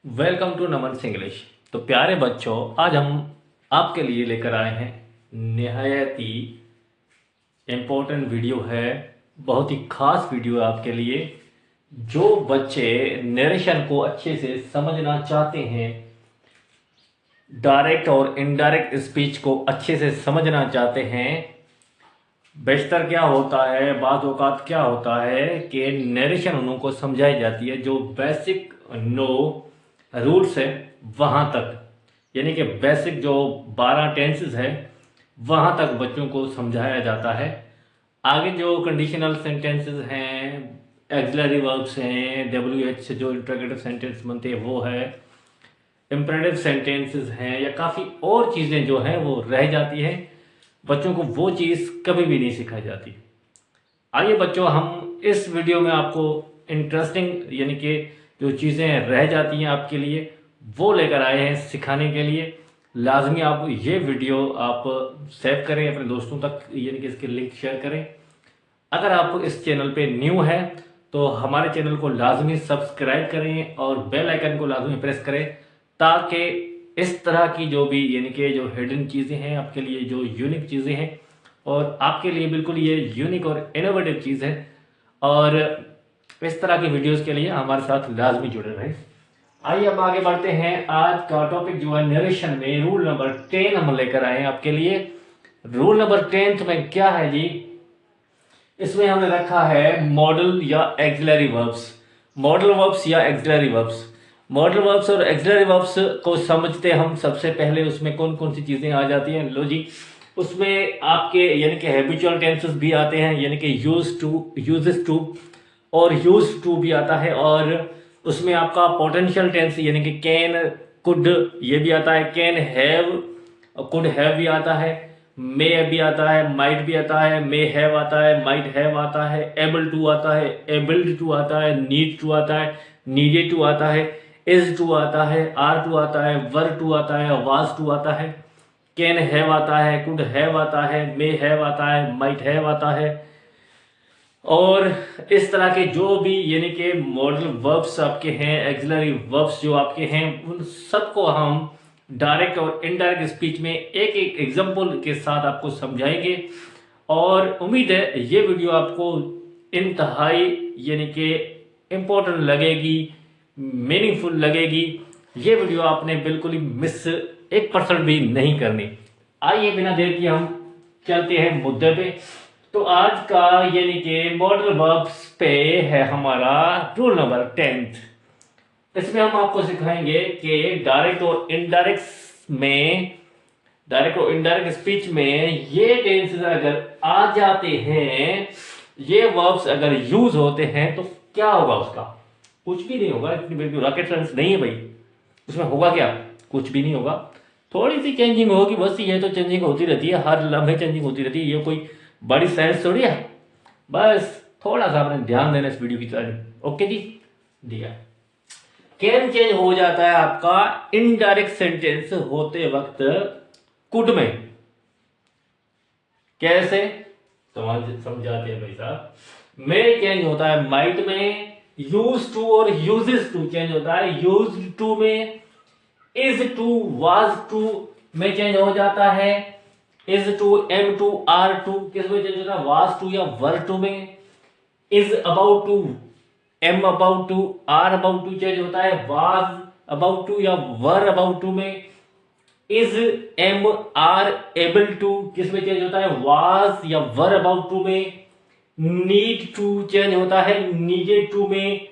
Welcome to Naman English. तो प्यारे बच्चों, आज हम आपके लिए लेकर आए हैं निहायत ही इम्पोर्टेंट वीडियो है। बहुत ही खास वीडियो है आपके लिए। जो बच्चे नरेशन को अच्छे से समझना चाहते हैं, डायरेक्ट और इनडायरेक्ट स्पीच को अच्छे से समझना चाहते हैं, बेशतर क्या होता है, बाज़ औक़ात क्या होता है कि नरेशन उनको समझाई जाती है। जो बेसिक नो रूट्स है वहाँ तक, यानी कि बेसिक जो 12 टेंसेस है वहाँ तक बच्चों को समझाया जाता है। आगे जो कंडीशनल सेंटेंसेस हैं, एक्सिलरी वर्ब्स हैं, WH से जो इंटरोगेटिव सेंटेंस बनते हैं वो है, इम्परेटिव सेंटेंसेस हैं, या काफ़ी और चीज़ें जो हैं वो रह जाती हैं। बच्चों को वो चीज़ कभी भी नहीं सिखाई जाती। आइए बच्चों, हम इस वीडियो में आपको इंटरेस्टिंग यानी कि जो चीज़ें रह जाती हैं आपके लिए वो लेकर आए हैं सिखाने के लिए। लाजमी आप ये वीडियो आप सेव करें, अपने दोस्तों तक यानी कि इसके लिंक शेयर करें। अगर आप इस चैनल पे न्यू हैं तो हमारे चैनल को लाजमी सब्सक्राइब करें और बेल आइकन को लाजमी प्रेस करें, ताकि इस तरह की जो भी यानी कि जो हिडन चीज़ें हैं आपके लिए, जो यूनिक चीज़ें हैं, और आपके लिए बिल्कुल ये यूनिक और इनोवेटिव चीज़ है, और इस तरह की वीडियोस के लिए हमारे साथ लाजमी जुड़े रहें। आइए अब आगे बढ़ते हैं। आज का टॉपिक जो है नरेशन में रूल नंबर 10 हम लेकर आए हैं आपके लिए। रूल नंबर 10 में क्या है जी? इसमें हमने रखा है मॉडल या एक्सिलरी वर्ब्स। मॉडल वर्ब्स या एक्सिलरी वर्ब्स। मॉडल वर्ब्स और एक्सिलरी वर्ब्स को समझते हम सबसे पहले उसमें कौन कौन सी चीज़ें आ जाती हैं। लो जी, उसमें आपके यानी कि हैबिचुअल टेंसेस भी आते हैं, यानी कि यूज टू, यूजेस टू और यूज टू भी आता है। और उसमें आपका पोटेंशियल टेंस यानी कि कैन, कुड, ये भी आता है। कैन हैव, कुड हैव भी आता है। मे भी आता है, माइट भी आता है, मे हैव आता है, माइट हैव आता है, एबल टू आता है, एबल्ड टू आता है, नीड टू आता है, नीडेड टू आता है, इज टू आता है, आर टू आता है, वर टू आता है, वाज टू आता है, कैन हैव आता है, कुड हैव आता है, मे हैव आता है, माइट हैव आता है। और इस तरह के जो भी यानी कि मॉडल वर्ब्स आपके हैं, एक्सिलरी वर्ब्स जो आपके हैं, उन सबको हम डायरेक्ट और इनडायरेक्ट स्पीच में एक एक एग्जांपल के साथ आपको समझाएंगे। और उम्मीद है ये वीडियो आपको इंतहाई यानी कि इम्पोर्टेंट लगेगी, मीनिंगफुल लगेगी। ये वीडियो आपने बिल्कुल ही मिस 1% भी नहीं करनी। आइए बिना देर किए हम चलते हैं मुद्दे पे। तो आज का यानी कि मॉडल वर्ब्स पे है हमारा रूल नंबर 10। इसमें हम आपको सिखाएंगे कि डायरेक्ट और इनडायरेक्ट स्पीच में ये टेंसेस अगर आ जाते हैं, ये वर्ब्स अगर यूज होते हैं, तो क्या होगा उसका? कुछ भी नहीं होगा। इतनी बिल्कुल रॉकेट साइंस नहीं है भाई। उसमें होगा क्या? कुछ भी नहीं होगा। थोड़ी सी चेंजिंग होगी बस। ये तो चेंजिंग होती रहती है, हर लम्हे चेंजिंग होती रहती है। ये कोई बड़ी साइंस थोड़ी है। बस थोड़ा सा आपने ध्यान देना इस वीडियो की तरफ। ओके जी, दिया। कैन चेंज हो जाता है आपका इनडायरेक्ट सेंटेंस होते वक्त कुड में। कैसे समझाते हैं भाई साहब। मे चेंज होता है माइट में। यूज टू और यूजेस टू चेंज होता है यूज टू में। इज टू, वाज टू में चेंज हो जाता है is to, am to, are to किस में चेंज होता है? वाज टू या वर टू में। Is about to, am about to, are about to change होता है वाज अबाउट टू या वर अबाउट टू में। Is, am, are, able to किस में चेंज होता है? वाज या वर अबाउट टू में। नीड टू चेंज होता है नीडेड टू में।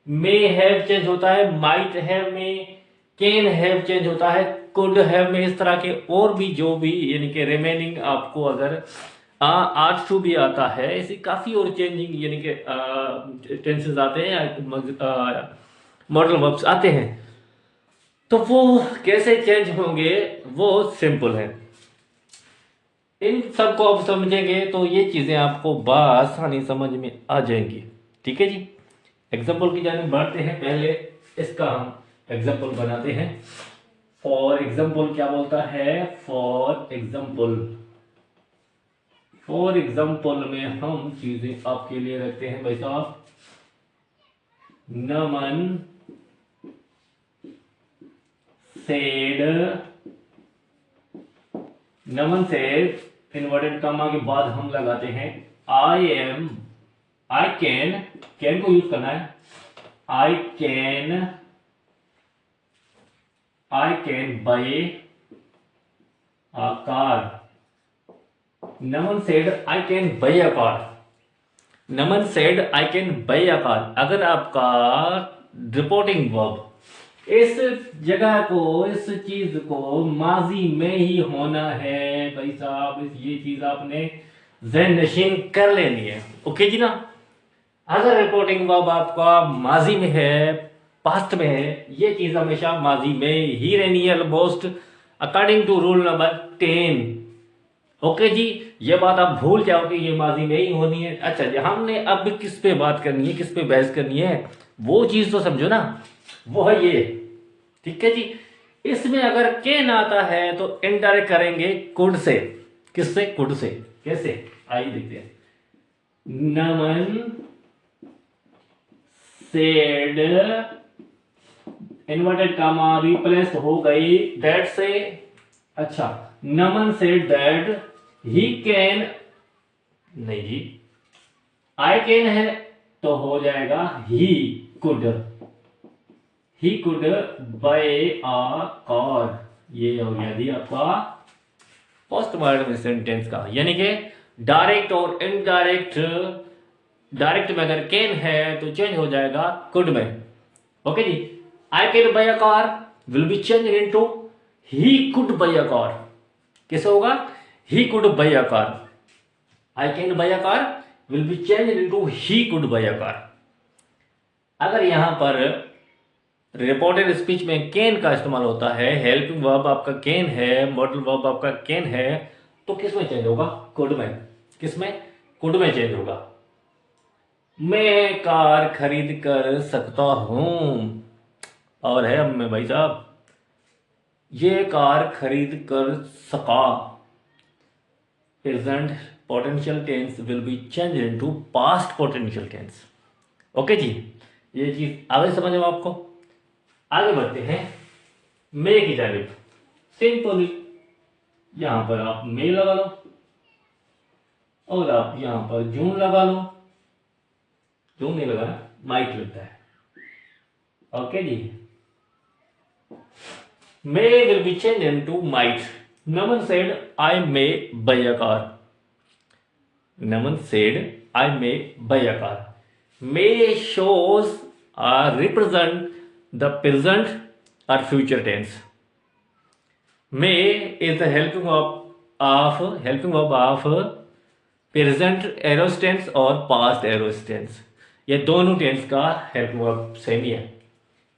मे हैव चेंज होता है माइट हैव में। कैन हैव चेंज होता है कुड हैव में। इस तरह के और भी जो भी यानी कि रिमेनिंग आपको अगर आर्ट टू भी आता है, ऐसी काफ़ी और चेंजिंग यानी कि टेंसेस आते हैं, मॉडल वर्ब्स आते हैं। तो वो कैसे चेंज होंगे वो सिंपल है। इन सबको आप समझेंगे तो ये चीज़ें आपको बआसानी समझ में आ जाएंगी। ठीक है जी। एग्जाम्पल की जाने बढ़ते हैं। पहले इसका हम एग्जाम्पल बनाते हैं। फॉर एग्जाम्पल क्या बोलता है? फॉर एग्जाम्पल में हम चीजें आपके लिए रखते हैं भाई साहब। नमन सेड, नमन सेड इन्वर्टेड कॉमा के बाद हम लगाते हैं आई एम, आई कैन को यूज करना है, आई can bye a car। Naman said I can buy a car, Naman said I can buy a car. अगर आपका रिपोर्टिंग वर्ब इस जगह को, इस चीज को माजी में ही होना है भाई साहब, ये चीज आपने ज़हन नशीन कर लेनी है। ओके जी ना। अगर रिपोर्टिंग वर्ब आपका माजी में है, पास्ट में है, ये चीज हमेशा माजी में ही रहनी है almost, according to rule number 10। Okay ji, ये बात आप भूल जाओ कि ये माजी में ही होनी है। अच्छा जी, हमने अब किस पे बात करनी है, किस पे बहस करनी है, वो चीज तो समझो ना, वो है ये। ठीक है जी। इसमें अगर कैन आता है तो इनडायरेक्ट करेंगे कुड से। किससे? Could say. कैसे? आइए देखते हैं। नमन सेड इन्वर्टेड कामा रिप्लेस हो गई दैट से। अच्छा, नमन सेड दैट ही कैन, नहीं जी, आई कैन है तो हो जाएगा he could, he could buy a car. ये हो गया जी आपका पोस्टमार्टम सेंटेंस का, यानी कि डायरेक्ट और इनडायरेक्ट। डायरेक्ट में अगर कैन है तो चेंज हो जाएगा कुड में। ओके जी। I can buy a car will be change into he could buy a car. कैसे होगा? He could buy a car. I can buy a car will be change into he could buy a car. अगर यहां पर reported speech में can का इस्तेमाल होता है, हेल्पिंग वर्ब आपका कैन है, मॉडल वर्ब आपका कैन है, तो किस में चेंज होगा? कुड में। किस में? कुड में चेंज होगा। मैं कार खरीद कर सकता हूं, और है अब मैं भाई साहब, ये कार खरीद कर सका। Present potential tense will be change into past potential tense. Okay ji, ये चीज आगे समझ में आपको। आगे बढ़ते हैं मे की जानिब। सिंपली यहां पर आप मे लगा लो और आप यहां पर जून लगा लो। जून नहीं लगाना, माइट लगता है। ओके जी। May will be change into might. Naman said I may buy a car. Naman said I may buy a car. May shows represent the present or future tense. May is the helping verb of present aorist tense और past aorist tense। ये दोनों tense का helping verb same ही है।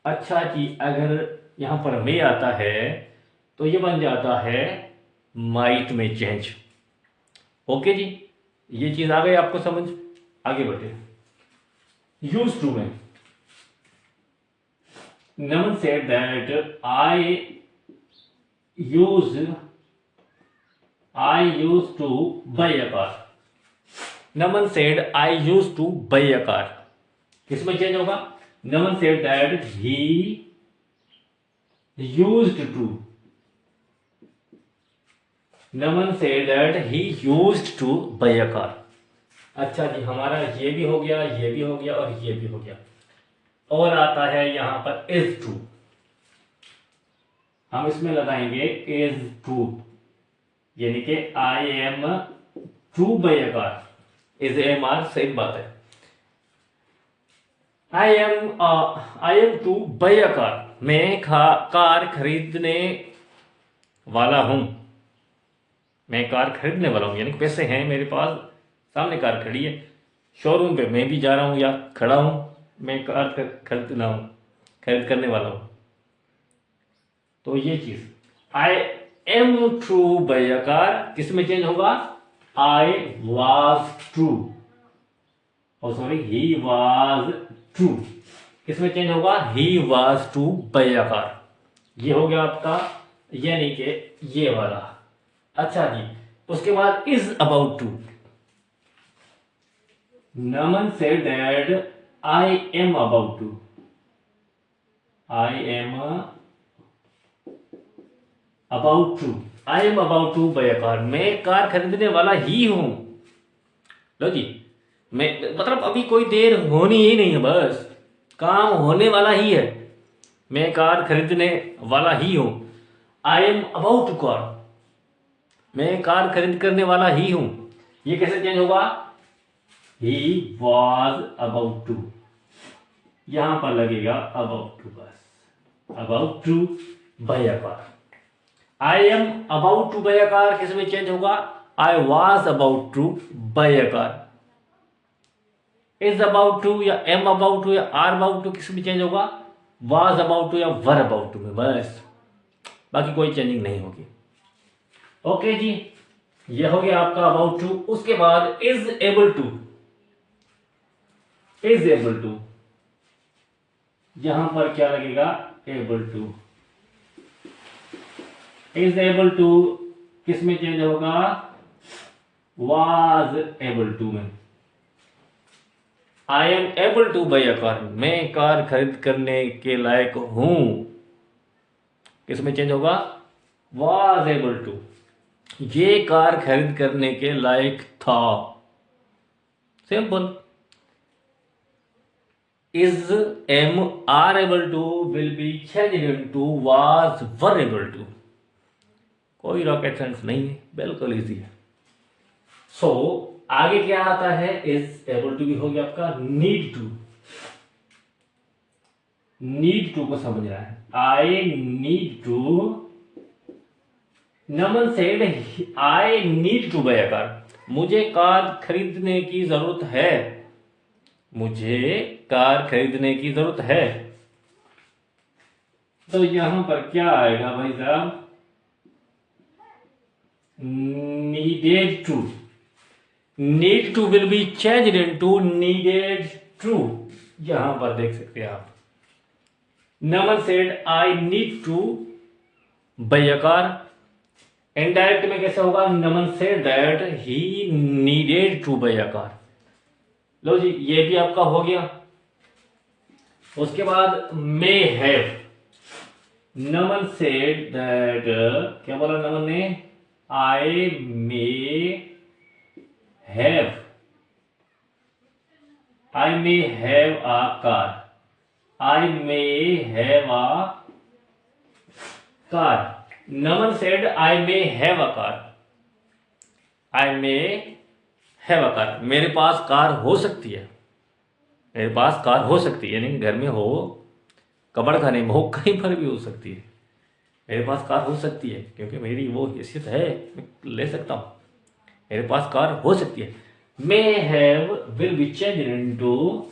अच्छा जी, अगर यहां पर मे आता है तो ये बन जाता है माइट में चेंज। ओके जी, ये चीज आ गई आपको समझ। आगे बढ़ते। यूज टू में Naman said that I used to buy a car। Naman said I used to buy a car। किसमें चेंज होगा? Naman said that he used to। Naman said that he used to buy a car। अच्छा जी, हमारा ये भी हो गया, ये भी हो गया और ये भी हो गया। और आता है यहां पर इज टू। हम इसमें लगाएंगे इज टू, यानी कि I am to buy a car. Is am are same बात है। I am to buy a car. मैं कार खरीदने वाला हूं। मैं कार खरीदने वाला हूं, यानी पैसे हैं मेरे पास, सामने कार खड़ी है, शोरूम पे मैं भी जा रहा हूं या खड़ा हूं, मैं कार खरीद करने वाला हूं। तो ये चीज I am true bye a car किस में चेंज होगा? आई वाज ट्रू, और सॉरी ही वाज ट्रू। किस में चेंज होगा? He was true bye a car. ये हो गया आपका, यानी कि ये वाला। अच्छा जी, उसके बाद is about to. Naman said that I am about to. I am about to, I am about to buy a car, मैं कार खरीदने वाला ही हूं। लो जी, मैं मतलब अभी कोई देर होनी ही नहीं है, बस काम होने वाला ही है। मैं कार खरीदने वाला ही हूं। I am about to car, मैं कार खरीद करने वाला ही हूं। ये कैसे चेंज होगा? ही वॉज अबाउट टू, यहां पर लगेगा अबाउट टू, बस about to buy a car. I am about to buy a car किस में चेंज होगा? I was about to buy a car. Is about to या एम अबाउट टू या are about to किस में change होगा? Was about to या were about to में, बस बाकी कोई चेंजिंग नहीं होगी। ओके जी, ये हो गया आपका अबाउट टू। उसके बाद is able to, is able to, यहां पर क्या लगेगा? Able to. Is able to किस में चेंज होगा? वाज एबल टू में। I am able to buy a car, मैं कार खरीद करने के लायक हूं, किस में चेंज होगा? वाज एबल टू, ये कार खरीद करने के लायक था। Simple. Is am are able to will be change into was were able to. कोई रॉकेट साइंस नहीं है, बिल्कुल इजी है। सो आगे क्या आता है? इज एबल टू भी हो गया आपका। नीड टू, नीड टू को समझना है। I need to, Naman said I need to buy a car, मुझे कार खरीदने की जरूरत है, मुझे कार खरीदने की जरूरत है। तो यहां पर क्या आएगा भाई साहब? Needed to, need to will be changed into needed to, यहां पर देख सकते हैं आप। Naman said I need to buy a car, indirect में कैसे होगा? Naman said that he needed to buy a car. लो जी, ये भी आपका हो गया। उसके बाद may have, Naman said that, क्या बोला नमन ने? I may have, I may have a car, I may have a car. Naman said I may have a car, I may have a car, मेरे पास कार हो सकती है, मेरे पास कार हो सकती है, यानी घर में हो, कब्र खाने में हो, कहीं पर भी हो सकती है। मेरे पास कार हो सकती है क्योंकि मेरी वो हैसियत है, मैं ले सकता हूँ, मेरे पास कार हो सकती है। May have will be change into,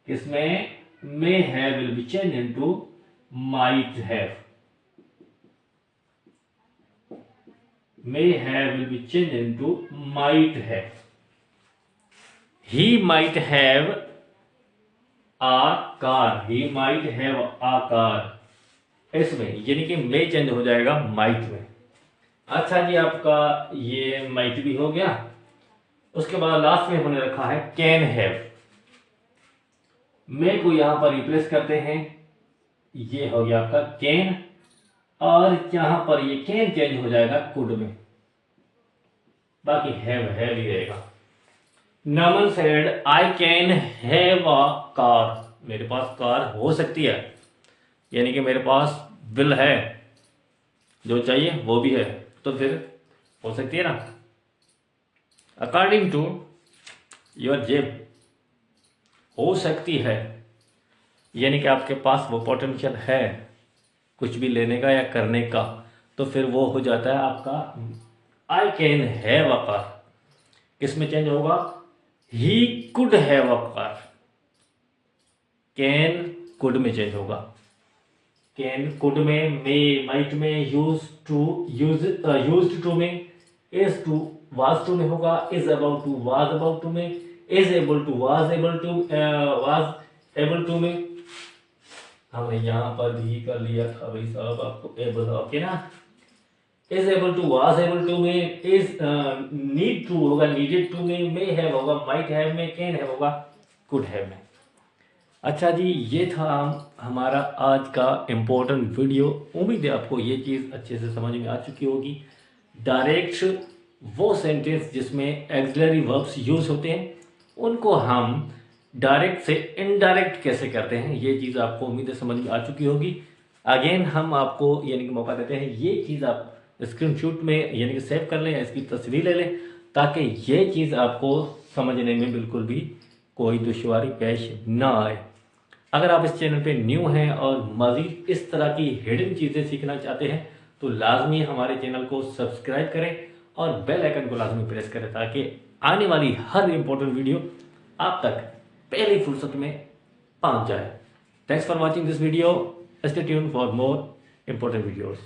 किसमें? May have will be change into might have, may have will be change into might have. He might have a car, he might have a car, इसमें यानी कि मे change हो जाएगा might में। अच्छा जी, आपका ये माइट भी हो गया। उसके बाद लास्ट में हमने रखा है कैन हैव, मे को यहां पर रिप्लेस करते हैं, ये हो गया आपका कैन, और यहां पर ये कैन चेंज हो जाएगा कुड में, बाकी हैव ही रहेगा। Naman said I can have a car, मेरे पास कार हो सकती है, यानी कि मेरे पास बिल है, जो चाहिए वो भी है, तो फिर हो सकती है ना। अकॉर्डिंग टू योर जेब, हो सकती है यानी कि आपके पास वो पोटेंशियल है कुछ भी लेने का या करने का, तो फिर वो हो जाता है आपका I can have a car. किस में चेंज होगा? He could have a car, can could में चेंज होगा। कैन कुड में, मे माइट में, यूज्ड टू में, इज टू वाज टू में होगा, is about to was about to में, is able to was able to में। हमने यहां पर भी कर लिया था भाई साहब, आपको एबल, ओके ना। Is able to was able to में, इज नीड टू होगा नीडेड टू में, मे हैव होगा माइट हैव में, कैन हैव होगा कुड हैव में। अच्छा जी, ये था हमारा आज का इम्पोर्टेंट वीडियो। उम्मीद है आपको ये चीज़ अच्छे से समझ में आ चुकी होगी। डायरेक्ट वो सेंटेंस जिसमें एक्सिलरी वर्ब्स यूज होते हैं, उनको हम डायरेक्ट से इनडायरेक्ट कैसे करते हैं, ये चीज़ आपको उम्मीद है समझ में आ चुकी होगी। अगेन हम आपको यानी कि मौका देते हैं, ये चीज़ आप स्क्रीनशॉट में यानी कि सेव कर लें या इसकी तस्वीर ले लें, ताकि ये चीज़ आपको समझने में बिल्कुल भी कोई दुश्वारी पेश ना आए। अगर आप इस चैनल पे न्यू हैं और मज़ीद इस तरह की हिडन चीज़ें सीखना चाहते हैं, तो लाजमी हमारे चैनल को सब्सक्राइब करें और बेल आइकन को लाजमी प्रेस करें, ताकि आने वाली हर इम्पोर्टेंट वीडियो आप तक पहली फुर्सत में पहुंच जाए। Thanks for watching this video. Stay tuned for more important videos.